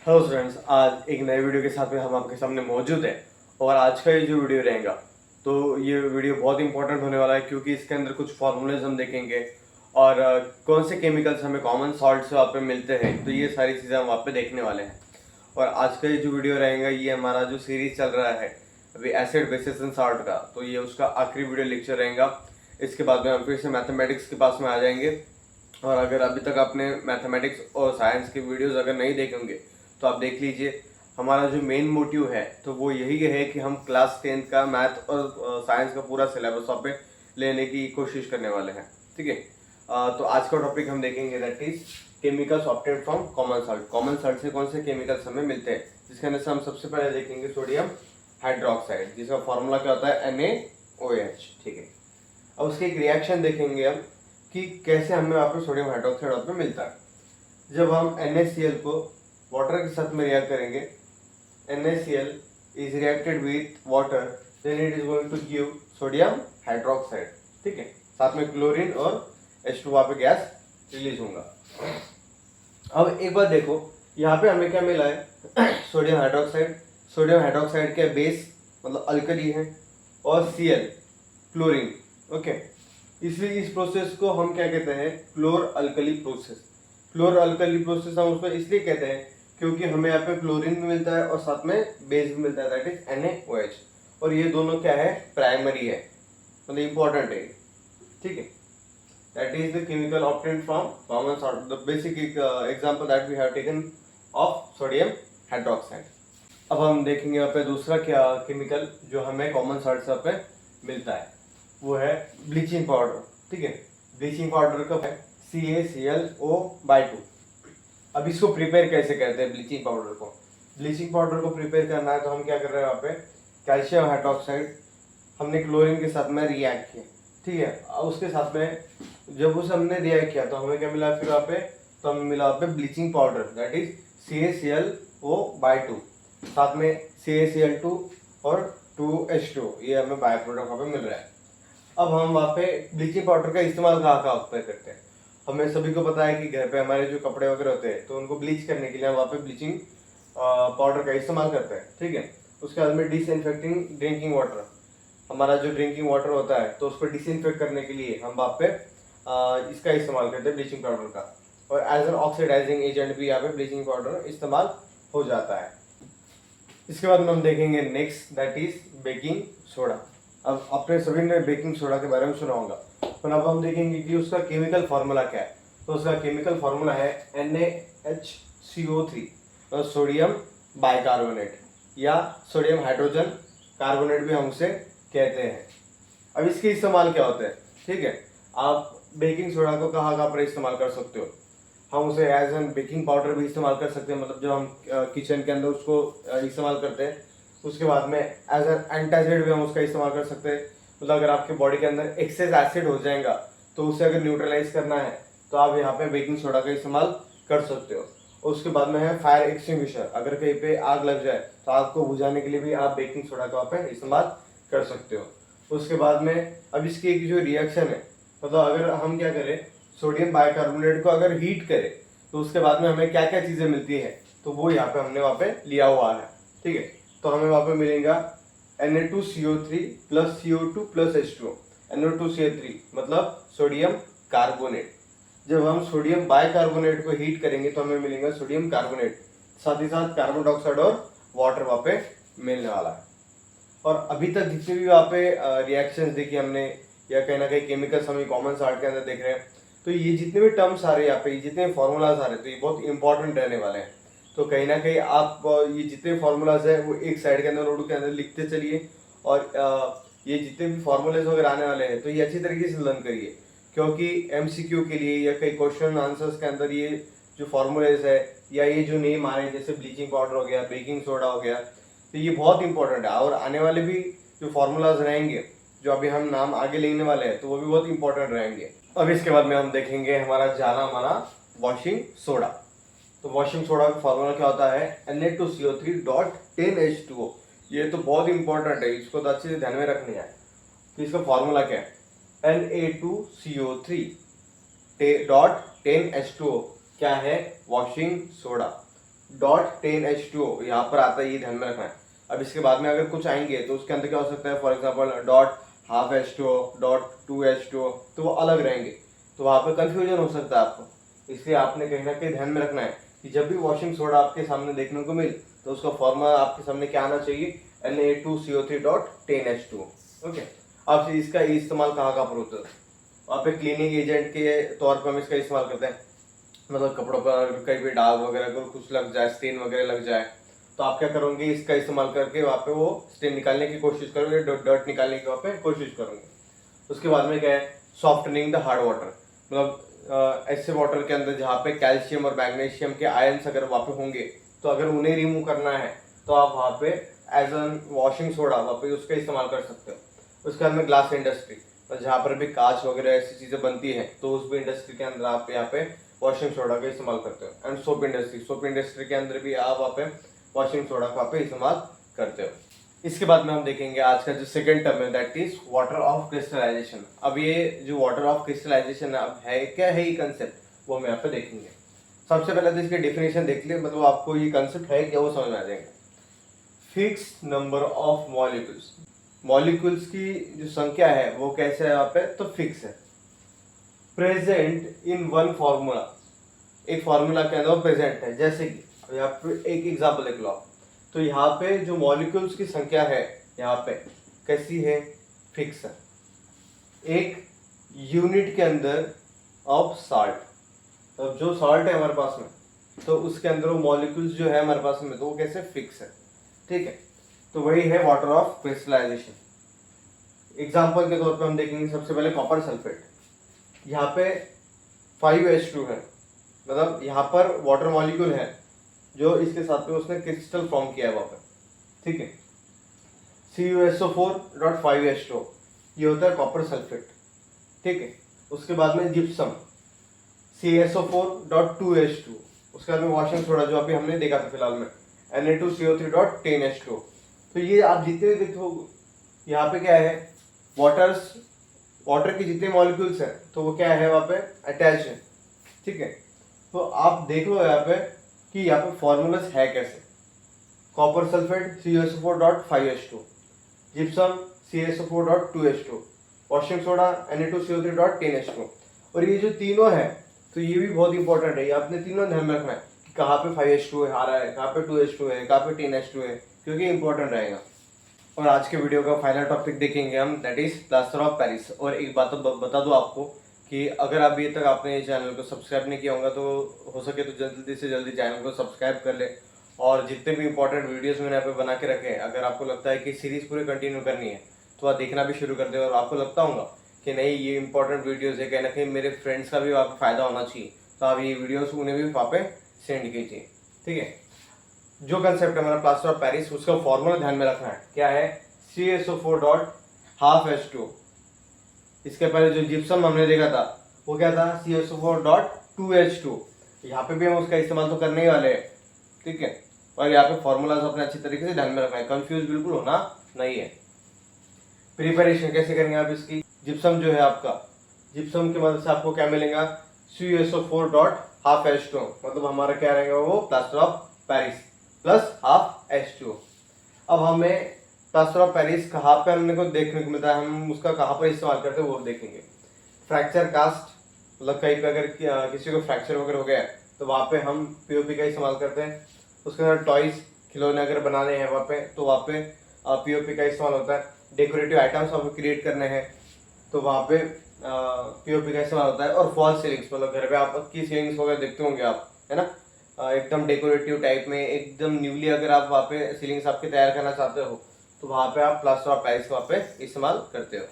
Hello students, आज एक नए वीडियो के साथ में हम आपके सामने मौजूद हैं। और आज का ये जो वीडियो रहेगा तो ये वीडियो बहुत इंपॉर्टेंट होने वाला है, क्योंकि इसके अंदर कुछ फार्मूलेज हम देखेंगे और कौन से केमिकल्स हमें कॉमन सॉल्ट से वहाँ पे मिलते हैं, तो ये सारी चीज़ें हम वहाँ पे देखने वाले हैं। और आज का ये जो वीडियो रहेगा ये हमारा जो सीरीज चल रहा है अभी एसिड बेसिस एंड सॉल्ट का, तो ये उसका आखिरी वीडियो लेक्चर रहेगा। इसके बाद में हम फिर से मैथमेटिक्स के पास में आ जाएंगे। और अगर अभी तक आपने मैथमेटिक्स और साइंस के वीडियोस अगर नहीं देखे होंगे तो आप देख लीजिए। हमारा जो मेन मोटिव है तो वो यही है कि हम क्लास 10th का मैथ और साइंस का पूरा सिलेबस वहाँ पे लेने की कोशिश करने वाले हैं। ठीक है। तो आज का टॉपिक हम देखेंगे that is chemicals obtained from common salt. Common salt से कौन से केमिकल्स हमें मिलते हैं, जिसके अंदर से हम सबसे पहले देखेंगे सोडियम हाइड्रोक्साइड, जिसका फॉर्मूला क्या होता है NaOH। ठीक है। अब उसकी एक रिएक्शन देखेंगे हम कि कैसे हमें वहाँ पे सोडियम हाइड्रोक्साइड वहाँ पे मिलता है। जब हम NaCl को वाटर के साथ में रिएक्ट करेंगे, NaCl is reacted with water, then it is going to give sodium hydroxide। ठीक है। साथ में क्लोरीन और H2 वहाँ पे गैस रिलीज होगा। अब एक बार देखो, यहाँ पे हमें क्या मिला है सोडियम हाइड्रोक्साइड। सोडियम हाइड्रोक्साइड के बेस मतलब अल्कली है और Cl क्लोरीन। ओके। इसलिए इस प्रोसेस को हम क्या कहते हैं, क्लोर अल्कली प्रोसेस। क्लोर अल्कली प्रोसेस हम उसको इसलिए कहते हैं क्योंकि हमें यहाँ पे क्लोरीन भी मिलता है और साथ में बेस भी मिलता है, दैट इज NaOH। और ये दोनों क्या है, प्राइमरी है, मतलब इंपॉर्टेंट है। ठीक है। That is the chemical obtained from common salt, the basic example that we have taken of sodium hydroxide. अब हम देखेंगे यहाँ पे दूसरा क्या केमिकल जो हमें कॉमन सॉल्ट से यहाँ पे मिलता है, वो है ब्लीचिंग पाउडर। ठीक है। ब्लीचिंग पाउडर का है CaClO/2। अब इसको प्रिपेयर कैसे करते हैं ब्लीचिंग पाउडर को। ब्लीचिंग पाउडर को प्रिपेयर करना है तो हम क्या कर रहे हैं, वहाँ पे कैल्शियम हाइड्रोक्साइड हमने क्लोरीन के साथ में रिएक्ट किया। ठीक है। उसके साथ में जब उसे हमने रिएक्ट किया तो हमें क्या मिला फिर वहाँ पे, तो हमें मिला वहाँ पे bleaching powder that is CaClO/2। साथ में CaCl2 और 2H2, ये हमें बाय प्रोडक्ट वहाँ पे मिल रहा है। अब हम वहाँ पे ब्लीचिंग पाउडर का इस्तेमाल कहाँ पे करते हैं। हमें सभी को पता है कि घर पे हमारे जो कपड़े वगैरह होते हैं तो उनको ब्लीच करने के लिए हम वहाँ पे ब्लीचिंग पाउडर का इस्तेमाल करते हैं। ठीक है। उसके बाद में डिसइंफेक्टिंग ड्रिंकिंग वाटर, हमारा जो ड्रिंकिंग वाटर होता है तो उसको डिसइंफेक्ट करने के लिए हम वहाँ पे इसका इस्तेमाल करते हैं ब्लीचिंग पाउडर का। और एज एन ऑक्सीडाइजिंग एजेंट भी यहाँ पे ब्लीचिंग पाउडर इस्तेमाल हो जाता है। इसके बाद में हम देखेंगे next that is baking soda. अब आपने सभी ने बेकिंग सोडा के बारे में सुना होगा, तो अब हम देखेंगे कि उसका केमिकल फार्मूला क्या है। तो उसका केमिकल फार्मूला है NaHCO3, सोडियम बाइकार्बोनेट या सोडियम हाइड्रोजन कार्बोनेट भी हम उसे कहते हैं। अब इसके इस्तेमाल क्या होते हैं। ठीक है। आप बेकिंग सोडा को कहाँ कहाँ पर इस्तेमाल कर सकते हो, हम उसे एज एन बेकिंग पाउडर भी इस्तेमाल कर सकते हैं, मतलब जब हम किचन के अंदर उसको इस्तेमाल करते हैं। उसके बाद में एज एन एंटासिड भी हम उसका इस्तेमाल कर सकते हैं, मतलब अगर आपके बॉडी के अंदर एक्सेस एसिड हो जाएगा तो उसे अगर न्यूट्रलाइज करना है तो आप यहाँ पे बेकिंग सोडा का इस्तेमाल कर सकते हो। और उसके बाद में है फायर एक्सटिंग्विशर, अगर कहीं पे आग लग जाए तो आग को बुझाने के लिए भी आप बेकिंग सोडा का वहाँ पे इस्तेमाल कर सकते हो। उसके बाद में अब इसकी एक जो रिएक्शन है, मतलब अगर हम क्या करें, सोडियम बाइकार्बोनेट को अगर हीट करें तो उसके बाद में हमें क्या क्या चीजें मिलती है, तो वो यहाँ पे हमने वहाँ पे लिया हुआ है। ठीक है। तो हमें वहाँ पे मिलेगा Na2CO3 plus CO2 plus H2O। Na2CO3 मतलब सोडियम कार्बोनेट। जब हम सोडियम बाइकार्बोनेट को हीट करेंगे तो हमें मिलेगा सोडियम कार्बोनेट, साथ ही साथ कार्बन डाइऑक्साइड और वाटर वहाँ पे मिलने वाला है। और अभी तक जितने भी वहाँ पे रिएक्शंस देखी हमने या कहीं ना कहीं केमिकल्स हम कॉमन सॉल्ट के अंदर देख रहे हैं, तो ये जितने भी टर्म्स आ रहे हैं यहाँ पे, जितने फॉर्मूलाज आ रहे हैं, तो ये बहुत इंपॉर्टेंट रहने वाले हैं। तो कहीं ना कहीं आप ये जितने फॉर्मूलाज है वो एक साइड के अंदर नोट के अंदर लिखते चलिए। और ये जितने भी फॉर्मूलेज वगैरह आने वाले हैं तो ये अच्छी तरीके से लर्न करिए, क्योंकि MCQ के लिए या कई क्वेश्चन आंसर्स के अंदर ये जो फॉर्मूलेज है या ये जो नेम आ रहे हैं जैसे ब्लीचिंग पाउडर हो गया, बेकिंग सोडा हो गया, तो ये बहुत इंपॉर्टेंट है। और आने वाले भी जो फॉर्मूलाज रहेंगे जो अभी हम नाम आगे लेने वाले हैं तो वो भी बहुत इंपॉर्टेंट रहेंगे। अब इसके बाद में हम देखेंगे हमारा जाना माना वॉशिंग सोडा। तो वॉशिंग सोडा का फॉर्मूला क्या होता है, Na2CO3.10H2O। ये तो बहुत इंपॉर्टेंट है, इसको तो अच्छे से ध्यान में रखनी है। तो इसका फॉर्मूला क्या है, Na2CO3.10H2O क्या है, वॉशिंग सोडा। .10H2O यहाँ पर आता है, ये ध्यान में रखना है। अब इसके बाद में अगर कुछ आएंगे तो उसके अंदर क्या हो सकता है, फॉर एग्जाम्पल .12H2O, .2H2O, तो वो अलग रहेंगे, तो वहाँ पे कंफ्यूजन हो सकता है आपको। इसलिए आपने कहीं ना कहीं ध्यान में रखना है कि जब भी वॉशिंग सोडा आपके सामने देखने को मिले तो उसका फॉर्मूला आपके सामने क्या आना चाहिए, Na2CO3.10H2O। ओके, अब इसका इस्तेमाल कहाँ पर होता है, वहाँ पे क्लीनिंग एजेंट के तौर पर हम इसका इस्तेमाल करते हैं। मतलब कपड़ों पर कहीं भी दाग वगैरह अगर कुछ लग जाए, स्टेन वगैरह लग जाए, तो आप क्या करोगे, इसका इस्तेमाल करके वहाँ पे वो स्टेन निकालने की कोशिश करोगे, डर्ट निकालने की वहाँ पे कोशिश करोगे। उसके बाद में क्या है, सॉफ्टनिंग द हार्ड वाटर, मतलब ऐसे वाटर के अंदर जहाँ पे कैल्शियम और मैग्नीशियम के आयंस अगर वहाँ पे होंगे, तो अगर उन्हें रिमूव करना है तो आप वहाँ पे एज एन वॉशिंग सोडा वहाँ पे उसका इस्तेमाल कर सकते हो। उसके बाद में ग्लास इंडस्ट्री, तो जहाँ पर भी कांच वगैरह ऐसी चीज़ें बनती हैं, तो उस भी इंडस्ट्री के अंदर आप यहाँ पे वॉशिंग सोडा का इस्तेमाल करते हो। एंड सोप इंडस्ट्री के अंदर भी आप वहाँ पे वॉशिंग सोडा का पे इस्तेमाल करते हो। इसके बाद में हम देखेंगे आज का जो सेकंड टर्म है, that is water of crystallisation. अब ये जो वाटर ऑफ क्रिस्टलाइजेशन अब है क्या है, ये कंसेप्ट वो हम यहाँ पे देखेंगे। सबसे पहले तो इसकी डेफिनेशन देख ले, मतलब आपको ये कंसेप्ट है क्या वो समझ में आ जाएगा। Fix number of molecules, molecules की जो संख्या है वो कैसे है यहाँ पे, तो फिक्स है। प्रेजेंट इन वन फॉर्मूला, एक फॉर्मूला के अंदर प्रेजेंट है। जैसे कि यहाँ पे एक एग्जाम्पल देख लो आप, तो यहाँ पे जो मॉलिक्यूल्स की संख्या है यहाँ पे कैसी है, फिक्स है। एक यूनिट के अंदर ऑफ साल्ट, तो जो साल्ट है हमारे पास में, तो उसके अंदर वो मॉलिक्यूल्स जो है हमारे पास में, तो वो कैसे फिक्स है, ठीक है। तो वही है वाटर ऑफ क्रिस्टलाइजेशन। एग्जाम्पल के तौर पे हम देखेंगे सबसे पहले कॉपर सल्फेट। यहाँ पे 5H2 है, मतलब यहाँ पर वाटर मॉलिक्यूल है जो इसके साथ में उसने क्रिस्टल फॉर्म किया है वहाँ पर, ठीक है। CuSO4.5H2, ये होता है कॉपर सल्फेट, ठीक है। उसके बाद में जिप्सम, CaSO4.2H2, उसके बाद में वॉशिंग सोडा जो अभी हमने देखा था फिलहाल में, Na2CO3.10H2। तो ये आप जितने भी देखो यहाँ पे क्या है, वाटर के जितने मॉलिक्यूल्स हैं तो वो क्या है वहाँ पे अटैच है, ठीक है। तो आप देख लो यहाँ पे कि यहाँ पे फॉर्मूलास है कैसे। Copper sulphate CuSO4.5H2, gypsum CaSO4.2H2, washing soda Na2CO3.10H2। और ये जो तीनों है तो ये भी बहुत इंपॉर्टेंट है, ये आपने तीनों ध्यान में रखना है कि कहाँ पे 5H2 आ रहा है, कहाँ पे 2H2 है, कहाँ पे 10H2 है, क्योंकि इंपॉर्टेंट रहेगा। और आज के वीडियो का फाइनल टॉपिक देखेंगे हम, that is plaster of Paris. और एक बात तो बता दूं आपको कि अगर अभी तक आपने ये चैनल को सब्सक्राइब नहीं किया होगा तो हो सके तो जल्दी से जल्दी चैनल को सब्सक्राइब कर ले। और जितने भी इंपॉर्टेंट वीडियोस मैंने यहाँ पे बना के रखे हैं, अगर आपको लगता है कि सीरीज पूरी कंटिन्यू करनी है तो आप देखना भी शुरू कर दे। और आपको लगता होगा कि नहीं ये इंपॉर्टेंट वीडियोज़ है, कहीं ना कहीं मेरे फ्रेंड्स का भी वहाँ पर फायदा होना चाहिए, तो आप ये वीडियोज़ उन्हें भी वहाँ पे सेंड कीजिए, ठीक है। जो कंसेप्ट है हमारा प्लास्टर ऑफ पेरिस, उसका फॉर्मूला ध्यान में रखना है, क्या है, CaSO4.12H2। इसके पहले जो जिप्सम हमने देखा था वो क्या था, CaSO4.2H2। यहाँ पे भी हम उसका इस्तेमाल तो करने ही वाले हैं, ठीक है। और यहाँ पे फॉर्मूलाज अपने अच्छी तरीके से ध्यान में रखना है, कंफ्यूज बिल्कुल होना नहीं है। प्रिपरेशन कैसे करेंगे आप इसकी, जिप्सम जो है आपका, जिप्सम की मदद से आपको क्या मिलेगा, CaSO4.12H2, मतलब हमारा क्या रहेगा वो plaster of Paris plus half H2। अब हमें प्लास्टर ऑफ पेरिस कहाँ पे हमने को देखने को मिलता है, हम उसका कहाँ पर इस्तेमाल करते हैं वो देखेंगे। फ्रैक्चर कास्ट, मतलब कहीं पे अगर किसी को फ्रैक्चर वगैरह हो गया तो वहाँ पे हम पीओपी का इस्तेमाल करते हैं। उसके अंदर टॉयज, खिलौने अगर बनाने हैं वहाँ पे तो वहाँ पे पीओपी का इस्तेमाल होता है। डेकोरेटिव आइटम्स आपको क्रिएट करने हैं तो वहाँ पे पीओपी का इस्तेमाल होता है। और फॉल सीलिंग्स, मतलब घर पे आपकी सीलिंग्स वगैरह देखते होंगे आप, है ना, एकदम डेकोरेटिव टाइप में, एकदम न्यूली अगर आप वहाँ पे सीलिंग्स आपके तैयार करना चाहते हो तो वहाँ पे आप प्लास्टर ऑफ पेरिस वहाँ पे इस्तेमाल करते हो।